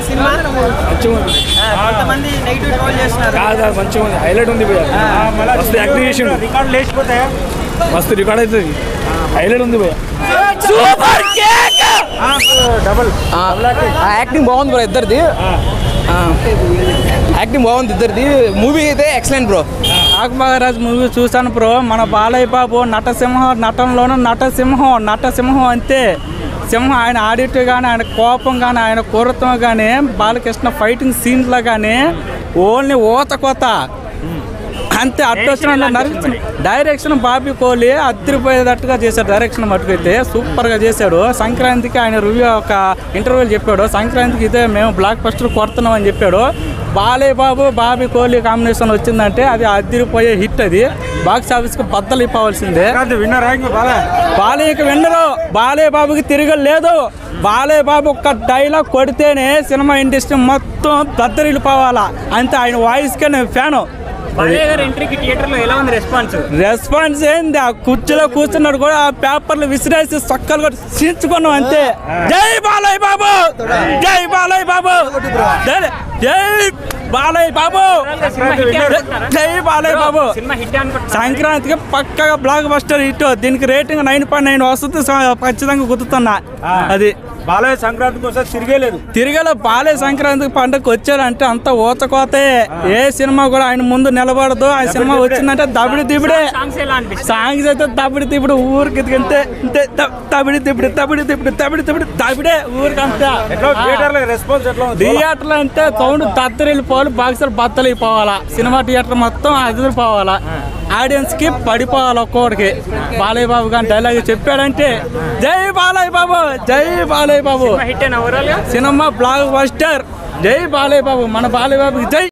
Cinema కొంతమంది negative troll చేస్తున్నారు. మంచిగా ఉంది, హైలైట్ ఉంది. మస్తు యాక్టింగ్ చేసిండు, రికార్డు లేచిపోతాయా, మస్తు రికార్డ్ అవుతుంది, హైలైట్ ఉంది. యాక్టింగ్ బాగుంది బ్రో, ఇద్దరిది యాక్టింగ్ బాగుంది, ఇద్దరిది. మూవీ అయితే ఎక్సలెంట్ బ్రో. నాగమహారాజ్ మూవీ చూశాను బ్రో. మన బాలయ్య బాబు నటనలోనూ నటసింహం అంతే. సింహం ఆయన ఆడిట్ కానీ, ఆయన కోపం కానీ, ఆయన క్రూరత్వం కానీ, బాలకృష్ణ ఫైటింగ్ సీన్స్లో కానీ ఓన్లీ కోత అంతే. అట్టొచ్చిన డైరెక్షన్ బాబీ కోహ్లీ అదిరిపోయేటట్టుగా చేశాడు. డైరెక్షన్ మటుకైతే సూపర్గా చేశాడు. సంక్రాంతికి ఆయన రివ్యూ ఒక ఇంటర్వ్యూలు చెప్పాడు, సంక్రాంతికి ఇదే మేము బ్లాక్ బస్టర్ కొడుతున్నాం అని చెప్పాడు. బాలయ్య బాబు బాబీ కోహ్లీ కాంబినేషన్ వచ్చిందంటే అది అదిరిపోయే హిట్. అది బాక్స్ ఆఫీస్కి బద్దలు ఇవ్వాల్సిందే. బాలయ్యకి విన్నరు, బాలయ్య బాబుకి తిరగలేదు. బాలయ్య బాబు ఒక్క డైలాగ్ కొడితేనే సినిమా ఇండస్ట్రీ మొత్తం బద్దరిల్లిపోవాలా అంతే. ఆయన వాయిస్కే నేను ఫ్యాను. రెస్పాన్స్ ఏంది, ఆ కుర్చీలో కూర్చున్నాడు కూడా ఆ పేపర్లు విసిరేసి సొక్కలు కూడా చీల్చుకున్నాం అంతే. జై బాలయ్య బాబు, జై బాలయ్య బాబు, జై బాలయ్య బాబు, జై బాలయ్య బాబు. సంక్రాంతికి పక్కగా బ్లాక్ బస్టర్ హిట్. దీనికి రేటింగ్ 9.9 వస్తుంది ఖచ్చితంగా గుర్తుతున్నా. అది బాలయ్య సంక్రాంతి కోసం తిరగలే. బాలయ్య సంక్రాంతికి పండుగకి వచ్చాడంటే అంత కోతే. ఏ సినిమా కూడా ఆయన ముందు నిలబడదు. ఆ సినిమా వచ్చిందంటే దబిడి దిబిడే. సాంగ్స్ అయితే దబిడి దిబిడి ఊరికి దబిడి దబిడే ఊరికి అంతా. థియేటర్లు అంటే సౌండ్ దద్దరిల్లిపోవాలి, బాక్సులు బద్దలిపోవాలా, సినిమా థియేటర్ మొత్తం అదిరిపోవాలా, ఆడియన్స్ కి పడిపోవాలి. ఒక్కొక్కడికి బాలయ్య బాబు కానీ డైలాగ్ చెప్పాడంటే జై బాలయ్య బాబు, జై Balayya Babu. Cinema blockbuster. జై బాలయ్య బాబు, మన బాలయ్య బాబుకి జై.